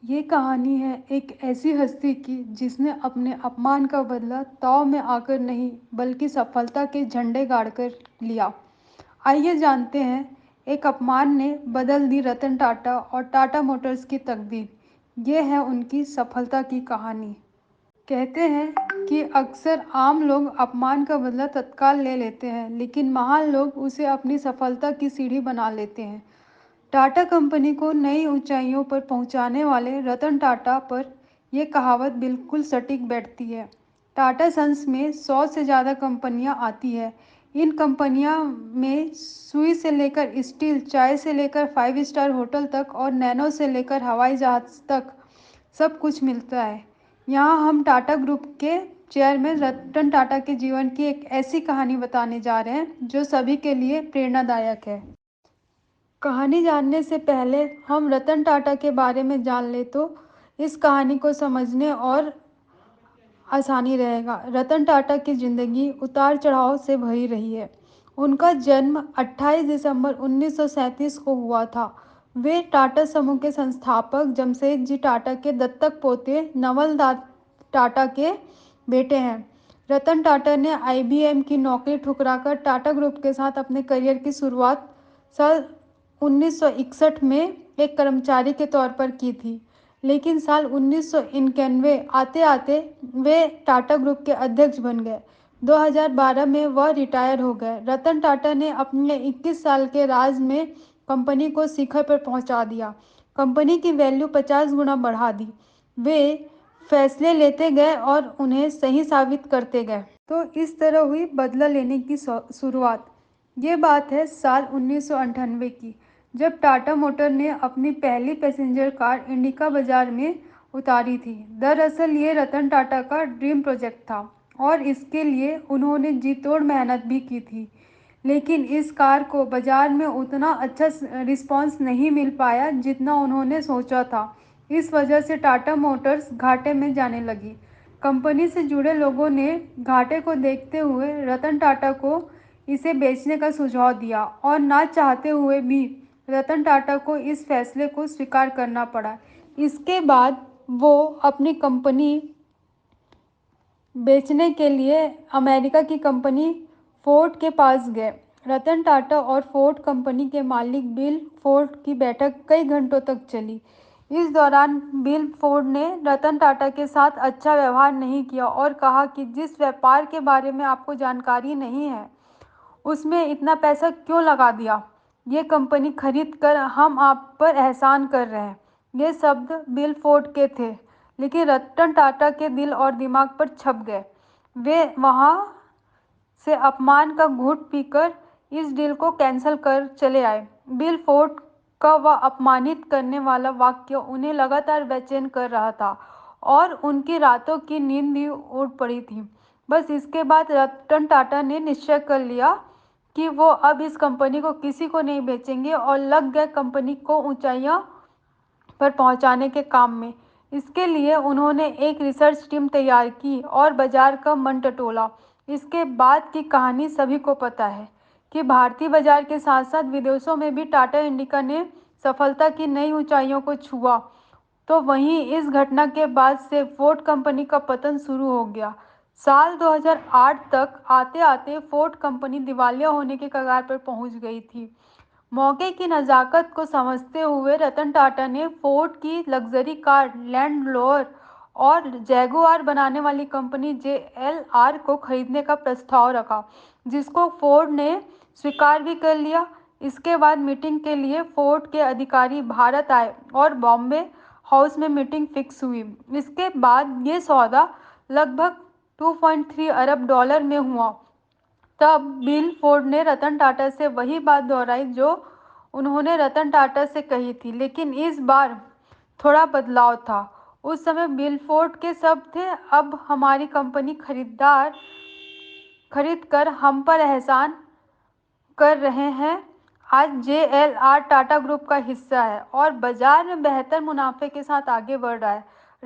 ये कहानी है एक ऐसी हस्ती की जिसने अपने अपमान का बदला ताव में आकर नहीं बल्कि सफलता के झंडे गाड़कर लिया। आइए जानते हैं एक अपमान ने बदल दी रतन टाटा और टाटा मोटर्स की तकदीर। ये है उनकी सफलता की कहानी। कहते हैं कि अक्सर आम लोग अपमान का बदला तत्काल ले लेते हैं, लेकिन महान लोग उसे अपनी सफलता की सीढ़ी बना लेते हैं। टाटा कंपनी को नई ऊंचाइयों पर पहुंचाने वाले रतन टाटा पर यह कहावत बिल्कुल सटीक बैठती है। टाटा सन्स में 100 से ज़्यादा कंपनियां आती है। इन कंपनियां में सुई से लेकर स्टील, चाय से लेकर 5 स्टार होटल तक और नैनो से लेकर हवाई जहाज तक सब कुछ मिलता है। यहाँ हम टाटा ग्रुप के चेयरमैन रतन टाटा के जीवन की एक ऐसी कहानी बताने जा रहे हैं जो सभी के लिए प्रेरणादायक है। कहानी जानने से पहले हम रतन टाटा के बारे में जान ले तो इस कहानी को समझने और आसानी रहेगा। रतन टाटा की जिंदगी उतार चढ़ाव से भरी रही है। उनका जन्म 28 दिसंबर 1937 को हुआ था। वे टाटा समूह के संस्थापक जमशेदजी टाटा के दत्तक पोते नवल टाटा के बेटे हैं। रतन टाटा ने IBM की नौकरी ठुकराकर टाटा ग्रुप के साथ अपने करियर की शुरुआत साल 1961 में एक कर्मचारी के तौर पर की थी, लेकिन साल 1991 आते आते वे टाटा ग्रुप के अध्यक्ष बन गए। 2012 में वह रिटायर हो गए। रतन टाटा ने अपने 21 साल के राज में कंपनी को शिखर पर पहुंचा दिया। कंपनी की वैल्यू 50 गुना बढ़ा दी। वे फैसले लेते गए और उन्हें सही साबित करते गए। तो इस तरह हुई बदला लेने की शुरुआत। ये बात है साल 1998 की, जब टाटा मोटर ने अपनी पहली पैसेंजर कार इंडिका बाजार में उतारी थी। दरअसल ये रतन टाटा का ड्रीम प्रोजेक्ट था और इसके लिए उन्होंने जी तोड़ मेहनत भी की थी, लेकिन इस कार को बाजार में उतना अच्छा रिस्पांस नहीं मिल पाया जितना उन्होंने सोचा था। इस वजह से टाटा मोटर्स घाटे में जाने लगी। कंपनी से जुड़े लोगों ने घाटे को देखते हुए रतन टाटा को इसे बेचने का सुझाव दिया और ना चाहते हुए भी रतन टाटा को इस फैसले को स्वीकार करना पड़ा। इसके बाद वो अपनी कंपनी बेचने के लिए अमेरिका की कंपनी फोर्ड के पास गए। रतन टाटा और फोर्ड कंपनी के मालिक बिल फोर्ड की बैठक कई घंटों तक चली। इस दौरान बिल फोर्ड ने रतन टाटा के साथ अच्छा व्यवहार नहीं किया और कहा कि जिस व्यापार के बारे में आपको जानकारी नहीं है उसमें इतना पैसा क्यों लगा दिया। ये कंपनी खरीद कर हम आप पर एहसान कर रहे हैं। ये शब्द बिल फोर्ड के थे, लेकिन रतन टाटा के दिल और दिमाग पर छप गए। वे वहाँ से अपमान का घूंट पीकर इस डील को कैंसिल कर चले आए। बिल फोर्ड का वह अपमानित करने वाला वाक्य उन्हें लगातार बेचैन कर रहा था और उनकी रातों की नींद भी उड़ पड़ी थी। बस इसके बाद रतन टाटा ने निश्चय कर लिया कि वो अब इस कंपनी को किसी को नहीं बेचेंगे और लग गए कंपनी को ऊंचाइयां पर पहुंचाने के काम में। इसके लिए उन्होंने एक रिसर्च टीम तैयार की और बाजार का मन टटोला। इसके बाद की कहानी सभी को पता है कि भारतीय बाजार के साथ साथ विदेशों में भी टाटा इंडिका ने सफलता की नई ऊंचाइयों को छुआ। तो वहीं इस घटना के बाद से फोर्ड कंपनी का पतन शुरू हो गया। साल 2008 तक आते आते फोर्ड कंपनी दिवालिया होने के कगार पर पहुंच गई थी। मौके की नज़ाकत को समझते हुए रतन टाटा ने फोर्ड की लग्जरी कार लैंड रोवर और जैगुआर बनाने वाली कंपनी JLR को खरीदने का प्रस्ताव रखा, जिसको फोर्ड ने स्वीकार भी कर लिया। इसके बाद मीटिंग के लिए फोर्ड के अधिकारी भारत आए और बॉम्बे हाउस में मीटिंग फिक्स हुई। इसके बाद ये सौदा लगभग 2.3 अरब डॉलर में हुआ। तब बिल फोर्ड ने रतन टाटा से वही बात दोहराई जो उन्होंने रतन टाटा से कही थी, लेकिन इस बार थोड़ा बदलाव था। उस समय बिल फोर्ड के शब्द थे, अब हमारी कंपनी खरीद कर हम पर एहसान कर रहे हैं। आज JLR टाटा ग्रुप का हिस्सा है और बाजार में बेहतर मुनाफे के साथ आगे बढ़ रहा है।